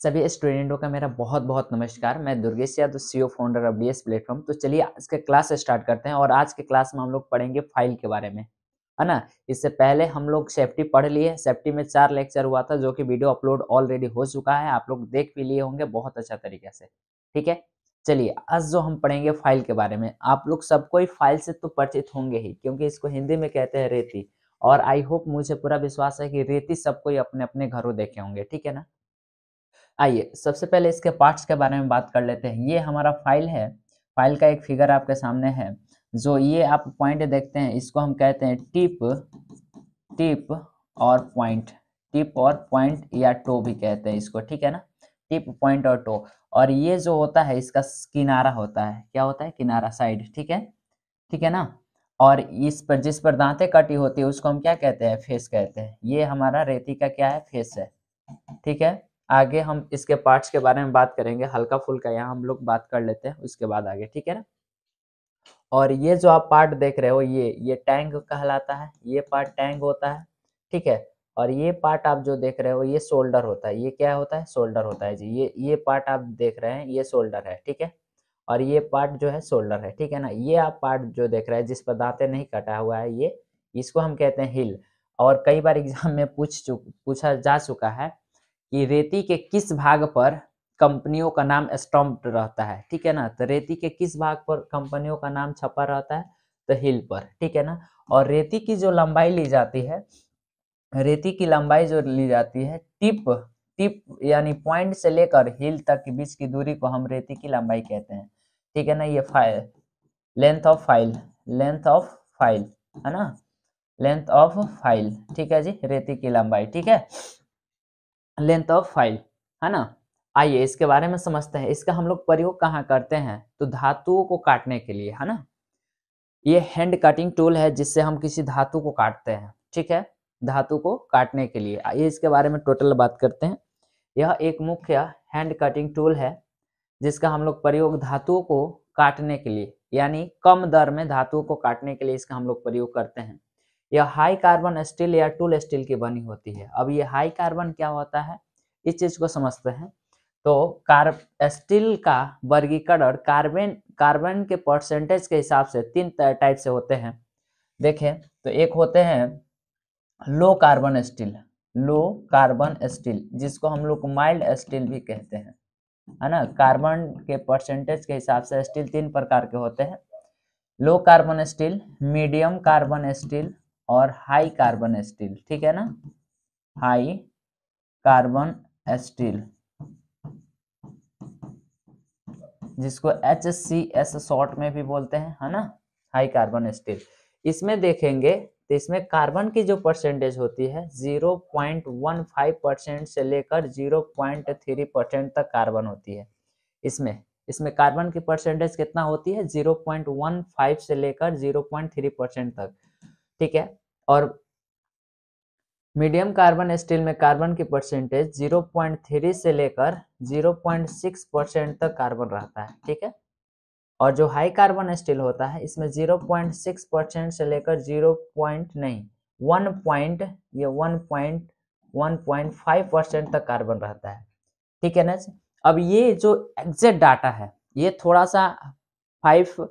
सभी स्टूडेंटों का मेरा बहुत बहुत नमस्कार। मैं Durgesh Yadav, CEO founder of DS platform. तो चलिए आज के क्लास स्टार्ट करते हैं और आज के क्लास में हम लोग पढ़ेंगे फाइल के बारे में, है ना। इससे पहले हम लोग सेफ्टी पढ़ लिए। सेफ्टी में 4 लेक्चर हुआ था जो कि वीडियो अपलोड ऑलरेडी हो चुका है, आप लोग देख भी लिए होंगे बहुत अच्छा तरीके से। ठीक है, चलिए आज जो हम पढ़ेंगे फाइल के बारे में। आप लोग सब कोई फाइल से तो परिचित होंगे ही, क्योंकि इसको हिंदी में कहते हैं रेती। और आई होप, मुझे पूरा विश्वास है कि रेती सब कोई अपने अपने घरों देखे होंगे। ठीक है ना। आइए सबसे पहले इसके पार्ट्स के बारे में बात कर लेते हैं। ये हमारा फाइल है। फाइल का एक फिगर आपके सामने है। जो ये आप पॉइंट देखते हैं, इसको हम कहते हैं टिप। टिप और पॉइंट। टिप और पॉइंट या टो भी कहते हैं इसको। ठीक है ना। टिप, पॉइंट और टो। और ये जो होता है इसका किनारा होता है। क्या होता है? किनारा, साइड। ठीक है, ठीक है ना। और इस पर जिस पर दांतें कटी होती है उसको हम क्या कहते हैं? फेस कहते हैं। ये हमारा रेती का क्या है? फेस है। ठीक है। आगे हम इसके पार्ट्स के बारे में बात करेंगे, हल्का फुल्का यहाँ हम लोग बात कर लेते हैं, उसके बाद आगे। ठीक है ना। और ये जो आप पार्ट देख रहे हो, ये टैंक कहलाता है। ये पार्ट टैंक होता है। ठीक है। और ये पार्ट आप जो देख रहे हो ये शोल्डर होता है। ये क्या होता है? शोल्डर होता है जी। ये पार्ट आप देख रहे हैं ये शोल्डर है। ठीक है। और ये पार्ट जो है शोल्डर है। ठीक है ना। ये आप पार्ट जो देख रहे हैं जिस पर दांतें नहीं कटा हुआ है, ये इसको हम कहते हैं हिल। और कई बार एग्जाम में पूछा जा चुका है कि रेती के किस भाग पर कंपनियों का नाम स्टम्प्ड रहता है। ठीक है ना। तो रेती के किस भाग पर कंपनियों का नाम छपा रहता है? तो हिल पर। ठीक है ना। और रेती की जो लंबाई ली जाती है, रेती की लंबाई जो ली जाती है, टिप टिप यानी पॉइंट से लेकर हिल तक के बीच की दूरी को हम रेती की लंबाई कहते हैं। ठीक है ना। ये file, length of file, length of file, है ना। Length of file. ठीक है जी, रेती की लंबाई। ठीक है, लेंथ ऑफ फाइल, है ना। आइए इसके बारे में समझते हैं। इसका हम लोग प्रयोग कहाँ करते हैं? तो धातुओं को काटने के लिए, है ना। ये हैंड कटिंग टूल है जिससे हम किसी धातु को काटते हैं। ठीक है, धातु को काटने के लिए। आइए इसके बारे में टोटल बात करते हैं। यह एक मुख्य हैंड कटिंग टूल है जिसका हम लोग प्रयोग धातुओं को काटने के लिए, यानी कम दर में धातुओं को काटने के लिए इसका हम लोग प्रयोग करते हैं। यह हाई कार्बन स्टील या टूल स्टील की बनी होती है। अब ये हाई कार्बन क्या होता है, इस चीज को समझते हैं। तो स्टील का वर्गीकरण कार्बन के परसेंटेज के हिसाब से 3 टाइप से होते हैं। देखें तो एक होते हैं low carbon steel, low carbon steel जिसको हम लोग माइल्ड स्टील भी कहते हैं, है ना। कार्बन के परसेंटेज के हिसाब से स्टील 3 प्रकार के होते हैं। Low carbon steel, medium carbon steel और हाई कार्बन स्टील। ठीक है ना। हाई कार्बन स्टील जिसको HCS शॉर्ट में भी बोलते हैं, है ना। High carbon steel. इसमें देखेंगे तो इसमें कार्बन की जो परसेंटेज होती है 0.15% से लेकर 0.3% तक कार्बन होती है। इसमें कार्बन की परसेंटेज कितना होती है? 0.15 से लेकर 0.3% तक। ठीक है। और मीडियम कार्बन स्टील में कार्बन की परसेंटेज 0.3 से लेकर 0.6% तक कार्बन रहता है। ठीक है। और जो हाई कार्बन स्टील होता है इसमें 0.6% से लेकर 1.5% तक कार्बन रहता है। ठीक है ना। अब ये जो एग्जैक्ट डाटा है ये थोड़ा सा 5,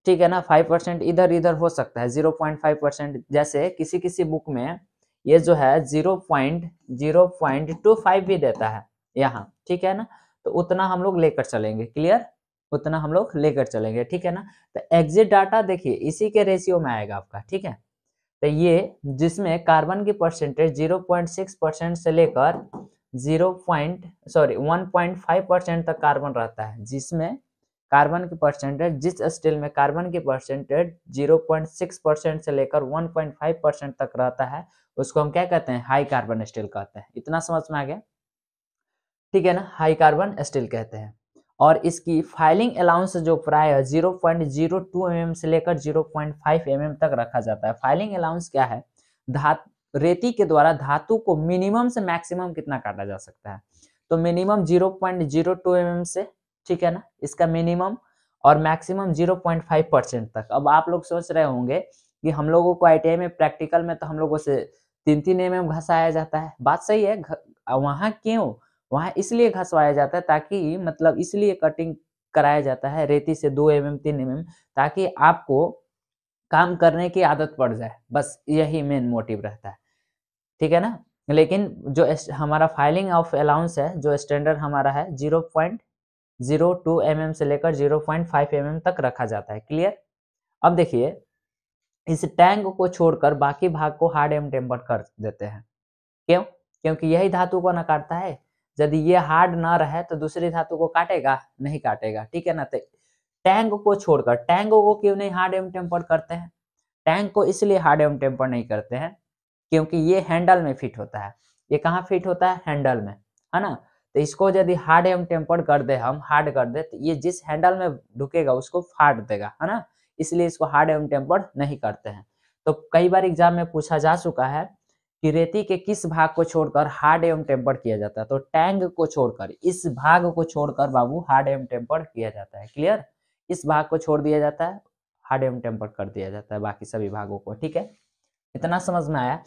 ठीक है ना, 5% इधर इधर हो सकता है। 0.5% जैसे किसी किसी बुक में ये जो है 0.025 भी देता है यहाँ। ठीक है ना। तो उतना हम लोग लेकर चलेंगे। क्लियर? उतना हम लोग लेकर चलेंगे। ठीक है ना। तो एग्जिट डाटा देखिए इसी के रेशियो में आएगा आपका। ठीक है। तो ये जिसमें कार्बन की परसेंटेज 0.6% से लेकर 1.5% तक कार्बन रहता है, जिसमें कार्बन की परसेंटेज, जिस स्टील में कार्बन की परसेंटेज 0.6% से लेकर 1.5% तक रहता है उसको हम क्या कहते हैं? हाई कार्बन स्टील कहते हैं। इतना समझ में आ गया? ठीक है ना। हाई कार्बन स्टील कहते हैं। और इसकी फाइलिंग अलाउंस जो प्राय 0.02 mm से लेकर 0.5 mm तक रखा जाता है। फाइलिंग अलाउंस क्या है? रेती के द्वारा धातु को मिनिमम से मैक्सिमम कितना काटा जा सकता है? तो मिनिमम 0.02 mm से, ठीक है ना, इसका मिनिमम, और मैक्सिमम 0.5% तक। अब आप लोग सोच रहे होंगे कि हम लोगों को ITI में प्रैक्टिकल में तो हम लोगों से 3-3 mm घसाया जाता है। बात सही है। वहां क्यों? वहां इसलिए घसवाया जाता है ताकि मतलब इसलिए कटिंग कराया जाता है रेती से 2 mm 3 mm, ताकि आपको काम करने की आदत पड़ जाए, बस यही मेन मोटिव रहता है, ठीक है ना। लेकिन जो हमारा फाइलिंग ऑफ अलाउंस है, जो स्टैंडर्ड हमारा है 0.02 mm से लेकर 0.5 mm तक रखा जाता है। क्लियर। अब देखिए इस टैंक को छोड़कर बाकी भाग को हार्ड एवं टेम्पर्ड कर देते हैं। क्यों? क्योंकि यही धातु को न काटता है। यदि ये हार्ड ना रहे तो दूसरी धातु को काटेगा नहीं, काटेगा, ठीक है ना। तो टैंक को छोड़कर, टैंक को क्यों नहीं हार्ड एवं टेम्पर्ड करते हैं? टैंक को इसलिए हार्ड एवं टेम्पर्ड नहीं करते हैं क्योंकि ये हैंडल में फिट होता है। ये कहाँ फिट होता है? हैंडल में, है ना। तो इसको यदि हार्ड एवं टेम्पर्ड कर दे, हम हार्ड कर दे, तो ये जिस हैंडल में ढुकेगा उसको फाड़ देगा, है ना। इसलिए इसको हार्ड एवं टेम्पर्ड नहीं करते हैं। तो कई बार एग्जाम में पूछा जा चुका है कि रेती के किस भाग को छोड़कर हार्ड एवं टेम्पर्ड किया जाता है, तो टैंक को छोड़कर, इस भाग को छोड़कर बाबू हार्ड एवं टेम्पर्ड किया जाता है। क्लियर। इस भाग को छोड़ दिया जाता है, हार्ड एवं टेम्पर्ड कर दिया जाता है बाकी सभी भागों को, ठीक है। इतना समझ में आया।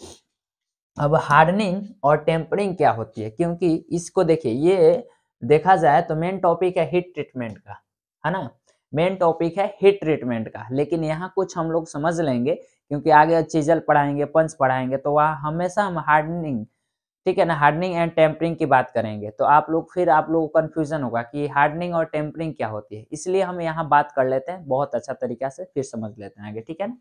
अब हार्डनिंग और टेम्परिंग क्या होती है, क्योंकि इसको देखिए, ये देखा जाए तो मेन टॉपिक है हीट ट्रीटमेंट का, है ना। मेन टॉपिक है हीट ट्रीटमेंट का, लेकिन यहाँ कुछ हम लोग समझ लेंगे क्योंकि आगे चीजल पढ़ाएंगे, पंच पढ़ाएंगे, तो वहाँ हमेशा हम हार्डनिंग, ठीक है ना, हार्डनिंग एंड टेम्परिंग की बात करेंगे। तो आप लोग को कंफ्यूजन होगा कि हार्डनिंग और टेम्परिंग क्या होती है, इसलिए हम यहाँ बात कर लेते हैं बहुत अच्छा तरीका से, फिर समझ लेते हैं आगे, ठीक है ना।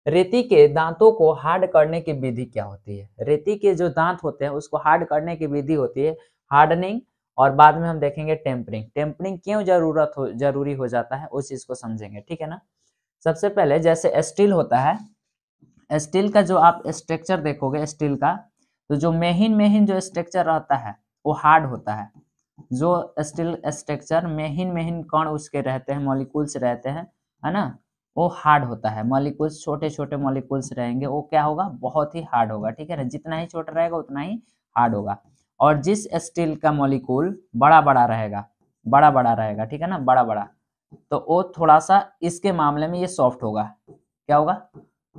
रेती के दांतों को हार्ड करने की विधि क्या होती है? रेती के जो दांत होते हैं उसको हार्ड करने की विधि होती है हार्डनिंग, और बाद में हम देखेंगे टेम्परिंग। टेम्परिंग क्यों जरूरी हो जाता है उस चीज को समझेंगे, ठीक है ना। सबसे पहले जैसे स्टील होता है, स्टील का जो आप स्ट्रक्चर देखोगे स्टील का, तो जो मेहिन जो स्ट्रक्चर रहता है वो हार्ड होता है। जो स्टील स्ट्रक्चर मेहिन कण उसके रहते हैं, मॉलिक्यूल्स रहते हैं, है ना, वो हार्ड होता है। मॉलिक्यूल्स छोटे छोटे मॉलिक्यूल्स रहेंगे, वो क्या होगा? बहुत ही हार्ड होगा, ठीक है ना। जितना ही छोटा रहेगा उतना ही हार्ड होगा। और जिस स्टील का मॉलिक्यूल बड़ा बड़ा रहेगा, ठीक है ना, बड़ा बड़ा, तो वो थोड़ा सा इसके मामले में ये सॉफ्ट होगा। क्या होगा?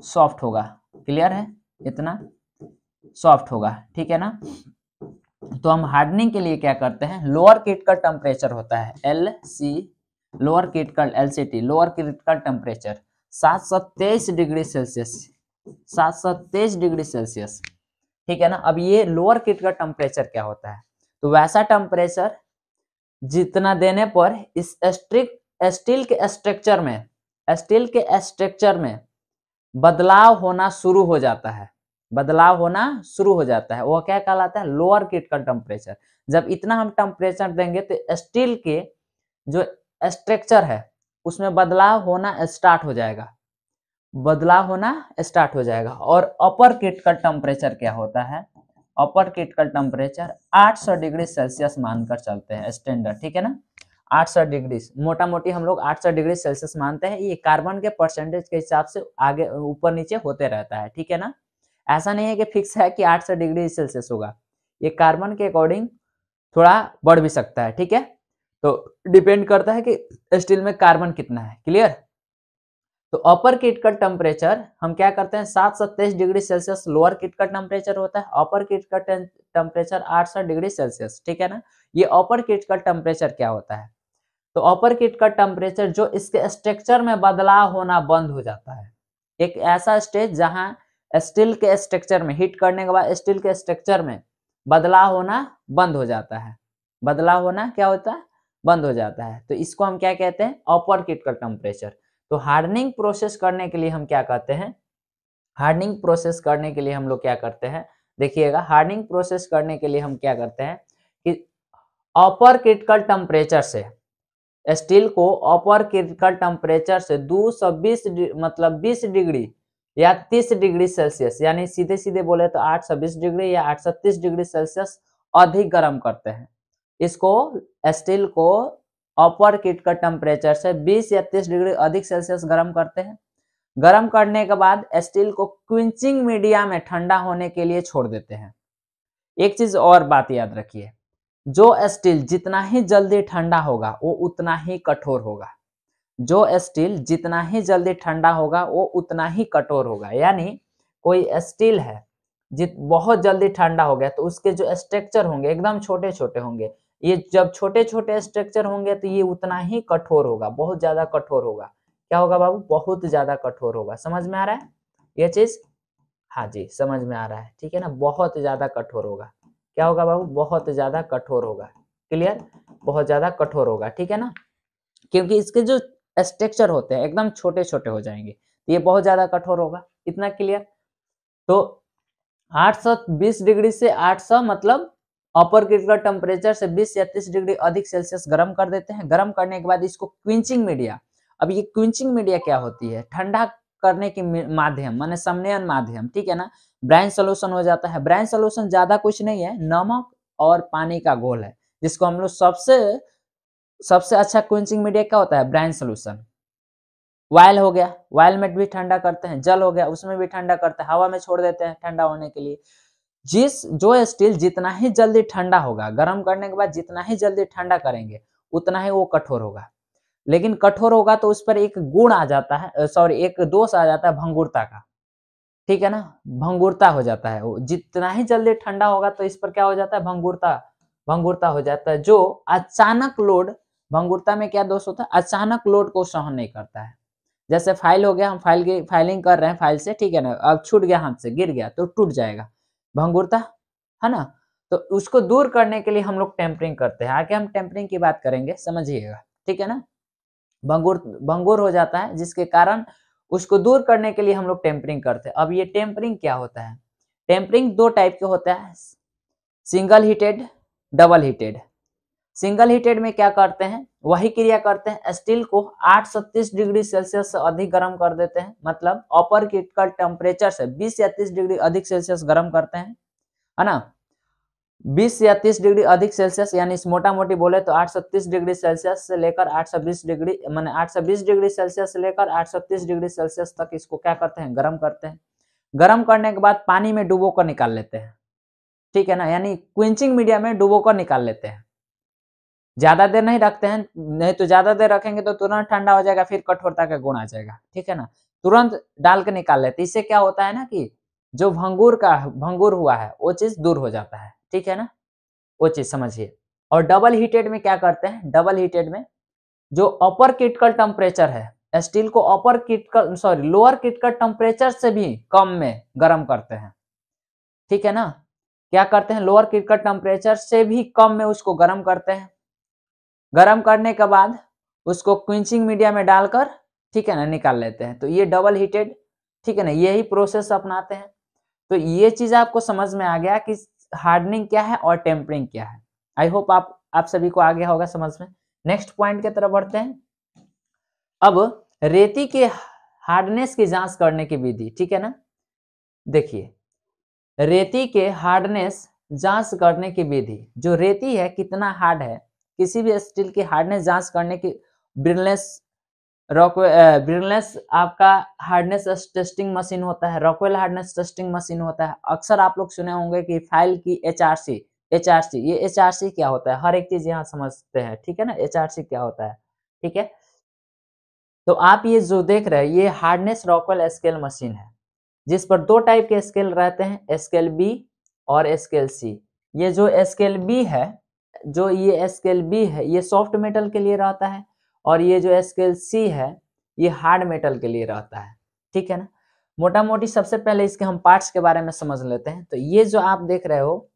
सॉफ्ट होगा। क्लियर है? इतना सॉफ्ट होगा, ठीक है ना। तो हम हार्डनिंग के लिए क्या करते हैं? लोअर क्रिटिकल टेम्परेचर होता है LC, lower critical LCT, lower critical temperature 723 degree Celsius, 723 degree Celsius, ठीक है ना। अब ये लोअर क्रिटिकल टेम्परेचर क्या होता है? तो वैसा टेम्परेचर जितना देने पर इस स्टील के स्ट्रक्चर में बदलाव होना शुरू हो जाता है, वो क्या कहलाता है? Lower critical temperature. जब इतना हम टेम्परेचर देंगे तो स्टील के जो स्ट्रक्चर है उसमें बदलाव होना स्टार्ट हो जाएगा। और अपर क्रिटिकल टेम्परेचर क्या होता है? अपर क्रिटिकल टेम्परेचर 800 डिग्री सेल्सियस मानकर चलते हैं स्टैंडर्ड, ठीक है ना। 800 डिग्री, मोटा मोटी हम लोग 800 डिग्री सेल्सियस मानते हैं। ये कार्बन के परसेंटेज के हिसाब से आगे ऊपर नीचे होते रहता है, ठीक है ना। ऐसा नहीं है कि फिक्स है कि 800 डिग्री सेल्सियस होगा, ये कार्बन के अकॉर्डिंग थोड़ा बढ़ भी सकता है, ठीक है। तो डिपेंड करता है कि स्टील में कार्बन कितना है। क्लियर। तो अपर क्रिटिकल टेम्परेचर हम क्या करते हैं? 727 degree Celsius lower critical temperature होता है, अपर क्रिटिकल टेम्परेचर 800 डिग्री सेल्सियस, ठीक है ना। ये अपर क्रिटिकल टेम्परेचर क्या होता है? तो अपर क्रिटिकल टेम्परेचर जो इसके स्ट्रक्चर में बदलाव होना बंद हो जाता है, एक ऐसा स्टेज जहां स्टील के स्ट्रक्चर में हीट करने के बाद स्टील के स्ट्रक्चर में बदलाव होना बंद हो जाता है। बदलाव होना क्या होता है? बंद हो जाता है। तो इसको हम क्या कहते हैं? अपर क्रिटिकल टेम्परेचर। तो हार्डनिंग प्रोसेस करने के लिए हम क्या कहते हैं? हार्डनिंग प्रोसेस करने के लिए हम लोग क्या करते हैं? देखिएगा, हार्डनिंग प्रोसेस करने के लिए हम क्या करते हैं कि अपर क्रिटिकल टेम्परेचर से स्टील को अपर क्रिटिकल टेम्परेचर से 220 मतलब 20 डिग्री या 30 डिग्री सेल्सियस, यानी सीधे सीधे बोले तो 820 डिग्री या 830 डिग्री सेल्सियस अधिक गर्म करते हैं। इसको स्टील को अपर क्रिटिकल टेम्परेचर से 20 या 30 डिग्री अधिक सेल्सियस गर्म करते हैं। गर्म करने के बाद स्टील को क्विंचिंग मीडिया में ठंडा होने के लिए छोड़ देते हैं। एक चीज और बात याद रखिए, जो स्टील जितना ही जल्दी ठंडा होगा वो उतना ही कठोर होगा। जो स्टील जितना ही जल्दी ठंडा होगा वो उतना ही कठोर होगा। यानी कोई स्टील है बहुत जल्दी ठंडा हो गया तो उसके जो स्ट्रक्चर होंगे एकदम छोटे छोटे होंगे। ये जब छोटे छोटे स्ट्रक्चर होंगे तो ये उतना ही कठोर होगा, बहुत ज्यादा कठोर होगा। क्या होगा बाबू? बहुत ज्यादा कठोर होगा। समझ में आ रहा है ये चीज? हाँ जी, समझ में आ रहा है, ठीक है ना। बहुत ज्यादा कठोर होगा। क्या होगा बाबू? बहुत ज्यादा कठोर होगा। क्लियर? बहुत ज्यादा कठोर होगा, ठीक है ना, क्योंकि इसके जो स्ट्रक्चर होते हैं एकदम छोटे छोटे हो जाएंगे, ये बहुत ज्यादा कठोर होगा। इतना क्लियर? तो 820 डिग्री से 800 मतलब अपर क्रिटिकल टेम्परेचर से 20 या 30 डिग्री अधिक सेल्सियस गर्म कर देते हैं। गर्म करने के बाद इसको क्विंचिंग मीडिया, अब ये क्विंचिंग मीडिया क्या होती है? ठंडा करने के माध्यम, माने संनयन माध्यम, ठीक है ना। ब्राइन सोल्यूशन हो जाता है। ब्राइन सोल्यूशन ज्यादा कुछ नहीं है, नमक और पानी का घोल है, जिसको हम लोग सबसे अच्छा क्विंचिंग मीडिया क्या होता है? Brine solution. वायल हो गया, वायल में भी ठंडा करते हैं। जल हो गया, उसमें भी ठंडा करते हैं, हवा में छोड़ देते हैं ठंडा होने के लिए। जो स्टील जितना ही जल्दी ठंडा होगा, गर्म करने के बाद जितना ही जल्दी ठंडा करेंगे उतना ही वो कठोर होगा। लेकिन कठोर होगा तो उस पर एक गुण आ जाता है, सॉरी एक दोष आ जाता है भंगुरता का, ठीक है ना। भंगुरता हो जाता है। वो जितना ही जल्दी ठंडा होगा तो इस पर क्या हो जाता है? भंगुरता हो जाता है। जो अचानक लोड, भंगुरता में क्या दोष होता है? अचानक लोड को सहन नहीं करता है। जैसे फाइल हो गया, हम फाइलिंग कर रहे हैं फाइल से, ठीक है ना, अब छूट गया, हाथ से गिर गया तो टूट जाएगा, भंगुरता है ना। तो उसको दूर करने के लिए हम लोग टेम्परिंग करते हैं। आगे हम टेम्परिंग की बात करेंगे, समझिएगा, ठीक है ना। भंगुर हो जाता है, जिसके कारण उसको दूर करने के लिए हम लोग टेम्परिंग करते हैं। अब ये टेम्परिंग क्या होता है? टेम्परिंग दो टाइप के होता है, single heated, double heated. Single heated में क्या करते हैं? वही क्रिया करते हैं, स्टील को 830 डिग्री सेल्सियस से अधिक गर्म कर देते हैं, मतलब अपर क्रिटिकल टेम्परेचर से 20 या 30 डिग्री अधिक सेल्सियस गर्म करते हैं, है ना। 20 या 30 डिग्री अधिक सेल्सियस, यानी इस मोटा मोटी बोले तो 830 डिग्री सेल्सियस से लेकर 820 डिग्री, माने 820 डिग्री सेल्सियस से लेकर 830 डिग्री सेल्सियस तक इसको क्या करते हैं? गर्म करते हैं। गर्म करने के बाद पानी में डुबो कर निकाल लेते हैं, ठीक है ना, यानी क्विंचिंग मीडिया में डुबो कर निकाल लेते हैं। ज्यादा देर नहीं रखते हैं, नहीं तो ज्यादा देर रखेंगे तो तुरंत ठंडा हो जाएगा, फिर कठोरता का गुण आ जाएगा, ठीक है ना। तुरंत डाल के निकाल लेते, इससे क्या होता है ना कि जो भंगुर हुआ है वो चीज दूर हो जाता है, ठीक है ना, वो चीज समझिए। और डबल हीटेड में क्या करते हैं? डबल हीटेड में जो अपर क्रिटिकल टेम्परेचर है, स्टील को लोअर क्रिटिकल टेम्परेचर से भी कम में गर्म करते हैं, ठीक है ना। क्या करते हैं? लोअर क्रिटिकल टेम्परेचर से भी कम में उसको गर्म करते हैं। गर्म करने के बाद उसको क्विंचिंग मीडिया में डालकर, ठीक है ना, निकाल लेते हैं। तो ये डबल हीटेड, ठीक है ना, यही प्रोसेस अपनाते हैं। तो ये चीज आपको समझ में आ गया कि हार्डनिंग क्या है और टेम्परिंग क्या है। आई होप आप सभी को आ गया होगा समझ में। नेक्स्ट पॉइंट की तरफ बढ़ते हैं। अब रेती के हार्डनेस की जांच करने की विधि, ठीक है ना। देखिए, रेती के हार्डनेस जांच करने की विधि, जो रेती है कितना हार्ड है, किसी भी स्टील की हार्डनेस जांच करने की ब्रिलनेस आपका हार्डनेस टेस्टिंग मशीन होता है, रॉकवेल हार्डनेस टेस्टिंग मशीन होता है। अक्सर आप लोग सुने होंगे कि फाइल की एचआरसी, ये एचआरसी क्या होता है? हर एक चीज यहाँ समझते हैं, ठीक है ना, एचआरसी क्या होता है, ठीक है। तो आप ये जो देख रहे हैं ये हार्डनेस रॉकवेल स्केल मशीन है, जिस पर दो टाइप के स्केल रहते हैं, स्केल बी और स्केल सी। ये जो स्केल बी है, ये सॉफ्ट मेटल के लिए रहता है, और ये जो स्केल सी है ये हार्ड मेटल के लिए रहता है, ठीक है ना। मोटा मोटी सबसे पहले इसके हम पार्ट्स के बारे में समझ लेते हैं। तो ये जो आप देख रहे हो,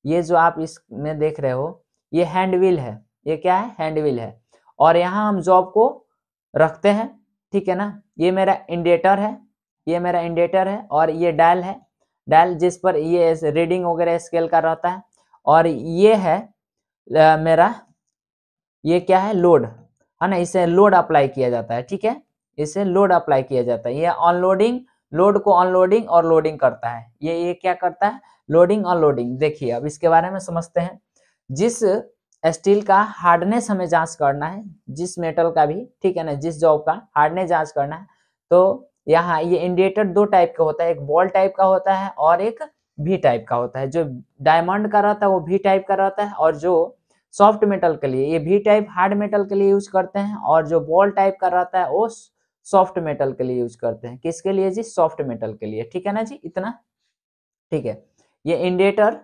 ये जो आप इसमें देख रहे हो, ये हैंड व्हील है। ये क्या है? हैंड व्हील है। और यहाँ हम जॉब को रखते हैं, ठीक है ना। ये मेरा इंडिकेटर है, ये मेरा इंडिकेटर है, और ये डायल है, डायल जिस पर ये रीडिंग वगैरह स्केल का रहता है। और ये है मेरा, ये क्या है? लोड, है ना, इसे लोड अप्लाई किया जाता है, ठीक है, इसे लोड अप्लाई किया जाता है। ये अनलोडिंग, लोड को अनलोडिंग और लोडिंग करता है। ये क्या करता है? Loading unloading. देखिए अब इसके बारे में समझते हैं। जिस स्टील का हार्डनेस हमें जांच करना है, जिस मेटल का भी, ठीक है ना, जिस जॉब का हार्डनेस जांच करना है, तो यहाँ ये इंडिकेटर दो टाइप का होता है, एक बॉल टाइप का होता है और एक भी टाइप का होता है। जो डायमंड का रहता है वो भी टाइप का रहता है, और जो सॉफ्ट मेटल के लिए, ये भी टाइप हार्ड मेटल के लिए यूज करते हैं, और जो बॉल टाइप का रहता है वो सॉफ्ट मेटल के लिए यूज करते हैं। किसके लिए जी? सॉफ्ट मेटल के लिए, ठीक है ना जी, इतना। ठीक है। ये इंडिकेटर,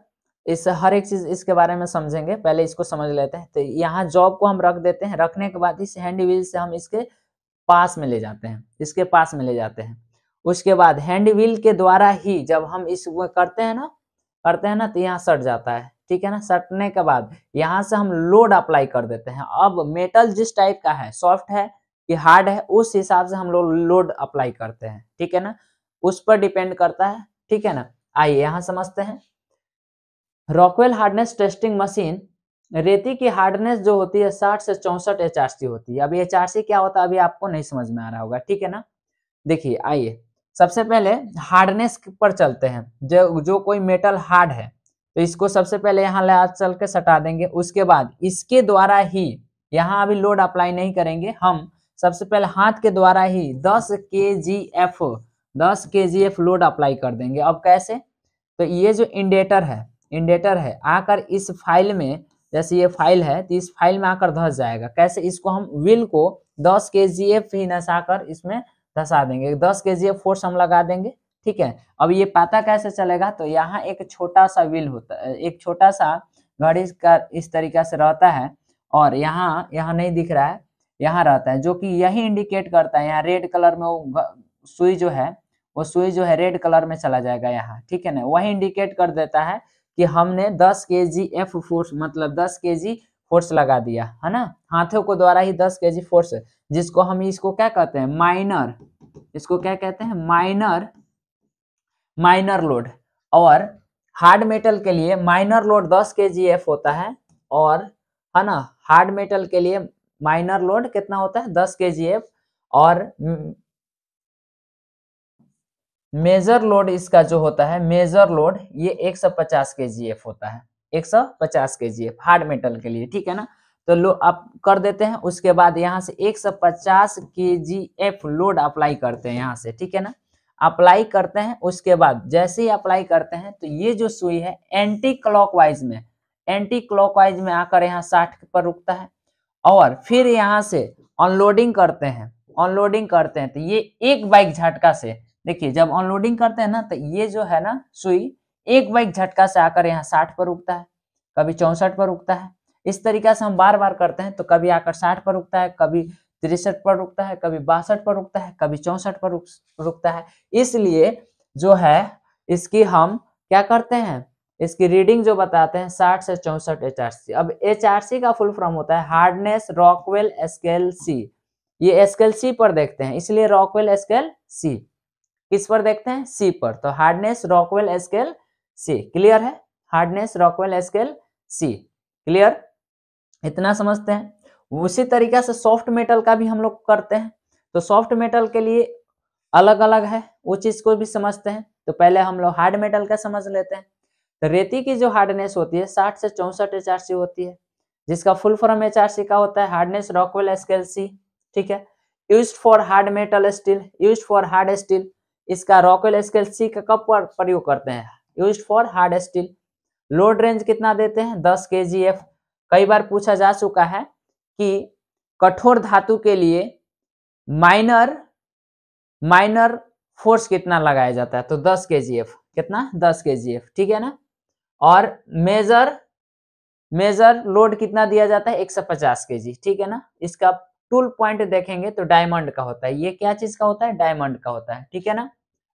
इस हर एक चीज इसके बारे में समझेंगे, पहले इसको समझ लेते हैं। तो यहाँ जॉब को हम रख देते हैं, रखने के बाद इस हैंड व्हील से हम इसके पास में ले जाते हैं, इसके पास में ले जाते हैं। उसके बाद हैंड व्हील के द्वारा ही जब हम इस करते हैं ना तो यहाँ सट जाता है, ठीक है ना। सटने के बाद यहाँ से हम लोड अप्लाई कर देते हैं। अब मेटल जिस टाइप का है, सॉफ्ट है कि हार्ड है, उस हिसाब से हम लोग लोड अप्लाई करते हैं, ठीक है ना, उस पर डिपेंड करता है, ठीक है ना। आइए यहाँ समझते हैं। रॉकवेल हार्डनेस टेस्टिंग मशीन, रेती की हार्डनेस जो होती है 60 से 64 HRC होती है। अब HRC क्या होता है अभी आपको नहीं समझ में आ रहा होगा, ठीक है ना। देखिए आइए सबसे पहले हार्डनेस पर चलते हैं। जो कोई मेटल हार्ड है तो इसको सबसे पहले यहाँ ले चल के सटा देंगे। उसके बाद इसके द्वारा ही, यहाँ अभी लोड अप्लाई नहीं करेंगे हम, सबसे पहले हाथ के द्वारा ही 10 kgf लोड अप्लाई कर देंगे। अब कैसे, तो ये जो इंडेटर है आकर इस फाइल में, जैसे ये फाइल है तो इस फाइल में आकर धंस जाएगा। कैसे, इसको हम व्हील को 10 kgf ही नसाकर इसमें धंसा देंगे, 10 kgf फोर्स हम लगा देंगे, ठीक है। अब ये पता कैसे चलेगा, तो यहाँ एक छोटा सा व्हील होता है, एक छोटा सा घड़ी का इस तरीका से रहता है, और यहाँ नहीं दिख रहा है, यहाँ रहता है, जो कि यही इंडिकेट करता है। यहाँ रेड कलर में वो सुई जो है रेड कलर में चला जाएगा यहाँ, ठीक है ना। वही इंडिकेट कर देता है कि हमने 10 kgf फोर्स, मतलब 10 kg फोर्स लगा दिया है ना, हाथों को द्वारा ही 10 kg फोर्स, जिसको हम इसको क्या कहते हैं, माइनर, इसको क्या कहते हैं, माइनर लोड। और हार्ड मेटल के लिए माइनर लोड 10 kgf होता है, और है ना, हार्ड मेटल के लिए माइनर लोड कितना होता है, 10 kgf, और मेजर लोड इसका जो होता है, मेजर लोड ये 150 kgf होता है, 150 kgf हार्ड मेटल के लिए, ठीक है ना। तो लो आप कर देते हैं। उसके बाद यहाँ से 150 kgf लोड अप्लाई करते हैं यहाँ से, ठीक है ना, अप्लाई करते हैं। उसके बाद जैसे ही अप्लाई करते हैं तो ये जो सुई है एंटी क्लॉकवाइज में आकर यहाँ 60 पर रुकता है, और फिर यहाँ से अनलोडिंग करते हैं। तो ये एक बाइक झटका से, देखिए जब अनलोडिंग करते हैं ना तो ये जो है ना सुई एक बाइक झटका से आकर यहाँ 60 पर रुकता है, कभी 64 पर रुकता है। इस तरीका से हम बार बार करते हैं, तो कभी आकर 60 पर रुकता है, कभी 63 पर रुकता है, कभी 62 पर रुकता है, कभी 64 पर रुकता है। इसलिए जो है इसकी हम क्या करते हैं, इसकी रीडिंग जो बताते हैं 60 से 64 HRC। अब HRC का फुल फॉर्म होता है हार्डनेस रॉकवेल स्केल सी। ये स्केल सी पर देखते हैं, इसलिए रॉकवेल स्केल सी। किस पर देखते हैं, सी पर। तो hardness Rockwell scale C, clear है, hardness Rockwell scale C, clear, इतना समझते हैं। उसी तरीके से सॉफ्ट मेटल का भी हम लोग करते हैं। तो सॉफ्ट मेटल के लिए अलग अलग है, वो चीज को भी समझते हैं। तो पहले हम लोग हार्ड मेटल का समझ लेते हैं। तो रेती की जो हार्डनेस होती है 60 से 64 HRC होती है, जिसका फुल फॉर्म HRC का होता है हार्डनेस रॉकवेल स्केल सी, ठीक है। Used for hard metal steel, used for hard steel, इसका रॉकवेल स्केल सी का कब प्रयोग करते हैं, used for hard steel. Load range कितना देते हैं, 10 kgf। कई बार पूछा जा चुका है कि कठोर धातु के लिए माइनर फोर्स कितना लगाया जाता है, तो 10 kgf, कितना, 10 kgf, ठीक है ना। और मेजर लोड कितना दिया जाता है, 150 kg, ठीक है ना। इसका टूल पॉइंट देखेंगे तो डायमंड का होता है। ये क्या चीज का होता है, डायमंड का होता है, ठीक है ना।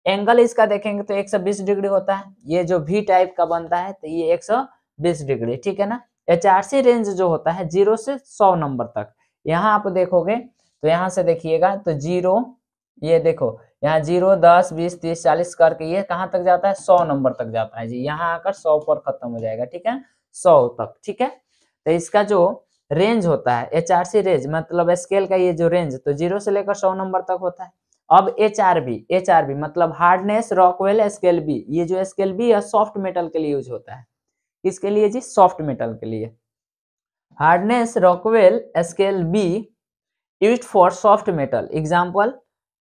एंगल इसका देखेंगे तो 120 डिग्री होता है। ये जो भी टाइप का बनता है तो ये 120 डिग्री, ठीक है ना। HRC रेंज जो होता है 0 से 100 नंबर तक। यहाँ आप देखोगे तो यहाँ से देखिएगा तो 0, ये देखो यहाँ 0, 10, 20, 30, 40 करके ये कहाँ तक जाता है, 100 नंबर तक जाता है जी। यहाँ आकर 100 पर खत्म हो जाएगा, ठीक है, 100 तक, ठीक है। तो इसका जो रेंज होता है HRC रेंज, मतलब स्केल का ये जो रेंज, तो 0 से लेकर 100 नंबर तक होता है। अब HRB मतलब हार्डनेस रॉकवेल स्केल बी, ये जो स्केल बी है सॉफ्ट मेटल के लिए यूज होता है। किसके लिए जी, सॉफ्ट मेटल के लिए। Hardness Rockwell scale be used for soft metal, example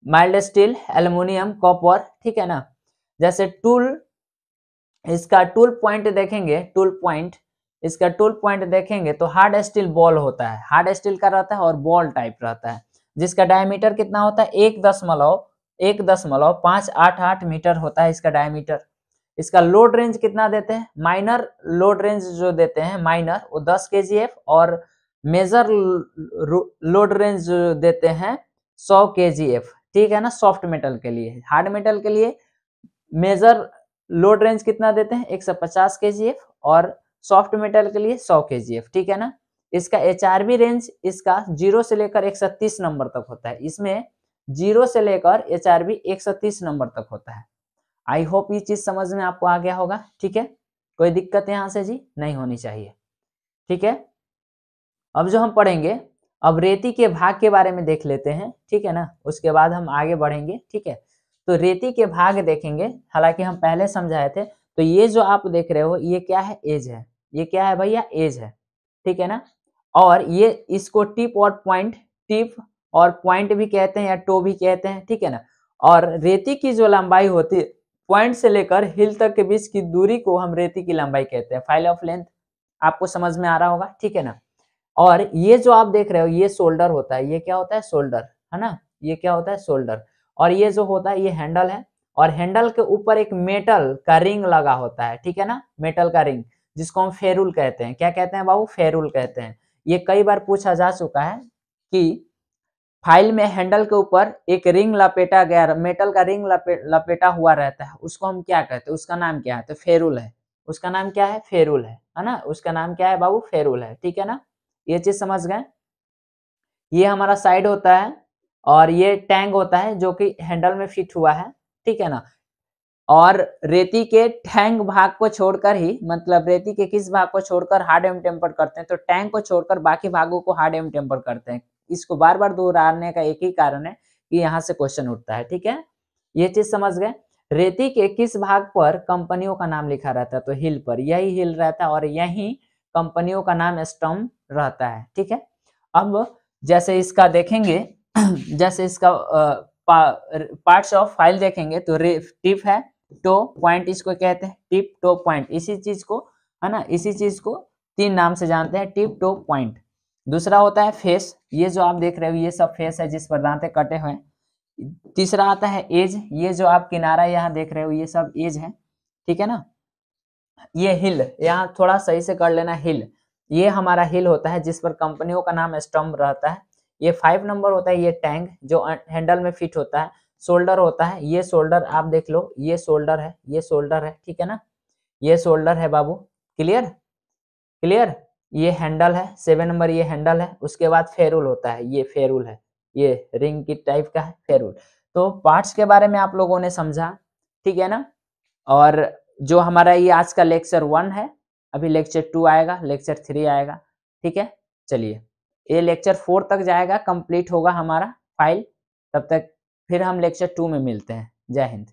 mild steel, aluminium, copper, ठीक है ना। जैसे टूल, इसका टूल पॉइंट देखेंगे, इसका टूल पॉइंट देखेंगे तो हार्ड स्टील बॉल होता है, हार्ड स्टील का रहता है और बॉल टाइप रहता है, जिसका डायमीटर कितना होता है, 1.588 मीटर होता है इसका डायमीटर। इसका लोड रेंज कितना देते हैं, माइनर लोड रेंज जो देते हैं माइनर वो 10 kgf और मेजर लोड रेंज जो देते हैं 100 kgf, ठीक है ना। सॉफ्ट मेटल के लिए, हार्ड मेटल के लिए मेजर लोड रेंज कितना देते हैं 150 kgf और सॉफ्ट मेटल के लिए 100 kgf, ठीक है ना। इसका HRB रेंज इसका 0 से लेकर 130 नंबर तक होता है, इसमें 0 से लेकर HRB 130 नंबर तक होता है। आई होप ये चीज समझ में आपको आ गया होगा, ठीक है। कोई दिक्कत यहाँ से जी नहीं होनी चाहिए, ठीक है। अब जो हम पढ़ेंगे, अब रेती के भाग के बारे में देख लेते हैं, ठीक है ना, उसके बाद हम आगे बढ़ेंगे, ठीक है। तो रेती के भाग देखेंगे, हालांकि हम पहले समझाए थे। तो ये जो आप देख रहे हो ये क्या है, एज है, ये क्या है भैया, एज है, ठीक है ना। और ये इसको टिप और पॉइंट, टिप और पॉइंट भी कहते हैं या टो भी कहते हैं, ठीक है ना। और रेती की जो लंबाई होती है पॉइंट से लेकर हिल तक के बीच की दूरी को हम रेती की लंबाई कहते हैं, फाइल ऑफ लेंथ। आपको समझ में आ रहा होगा, ठीक है ना। और ये जो आप देख रहे हो ये शोल्डर होता है, ये क्या होता है, शोल्डर, है ना, ये क्या होता है, शोल्डर। और ये जो होता है ये हैंडल है, और हैंडल के ऊपर एक मेटल का रिंग लगा होता है, ठीक है ना, मेटल का रिंग, जिसको हम फेरुल कहते हैं। क्या कहते हैं बाबू, फेरुल कहते हैं। ये कई बार पूछा जा चुका है कि फाइल में हैंडल के ऊपर एक रिंग लपेटा गया, मेटल का रिंग लपेटा हुआ रहता है, उसको हम क्या कहते हैं, उसका नाम क्या है, तो फेरुल है। उसका नाम क्या है, फेरुल है ना, उसका नाम क्या है बाबू, फेरुल है, ठीक है ना। ये चीज समझ गए। ये हमारा साइड होता है और ये टैंक होता है जो कि हैंडल में फिट हुआ है, ठीक है ना। और रेती के टैंक भाग को छोड़कर ही, मतलब रेती के किस भाग को छोड़कर हार्ड एवं टेम्पर करते हैं, तो टैंक को छोड़कर बाकी भागों को हार्ड एवं टेम्पर करते हैं। इसको बार बार दोहराने का एक ही कारण है कि यहाँ से क्वेश्चन उठता है, ठीक है। ये चीज समझ गए। रेती के किस भाग पर कंपनियों का नाम लिखा रहता है, तो हिल पर, यही हिल रहता है और यही कंपनियों का नाम स्टम्प रहता है, ठीक है। अब जैसे इसका देखेंगे जैसे इसका पार्ट्स ऑफ फाइल देखेंगे तो टिप है, टो, पॉइंट इसको कहते हैं, टिप टो पॉइंट, इसी चीज को, है ना, इसी चीज को 3 नाम से जानते हैं, टिप टो पॉइंट। दूसरा होता है फेस, ये जो आप देख रहे हो ये सब फेस है जिस पर दांते कटे हुए हैं। तीसरा आता है एज, ये जो आप किनारा यहाँ देख रहे हो ये सब एज है, ठीक है ना। ये हिल, यहाँ थोड़ा सही से कर लेना, हिल, ये हमारा हिल होता है जिस पर कंपनियों का नाम स्टम्प रहता है। ये 5 नंबर होता है, ये टैंक जो हैंडल में फिट होता है। शोल्डर होता है, ये शोल्डर आप देख लो, ये शोल्डर है, ये शोल्डर है, ठीक है ना, ये शोल्डर है बाबू, क्लियर क्लियर। ये हैंडल है, 7 नंबर ये हैंडल है। उसके बाद फेरुल होता है, ये फेरुल है, ये रिंग की टाइप का है फेरुल। तो पार्ट्स के बारे में आप लोगों ने समझा, ठीक है ना। और जो हमारा ये आज का लेक्चर 1 है, अभी लेक्चर 2 आएगा, लेक्चर 3 आएगा, ठीक है। चलिए ये लेक्चर 4 तक जाएगा, कंप्लीट होगा हमारा फाइल, तब तक फिर हम लेक्चर 2 में मिलते हैं। जय हिंद।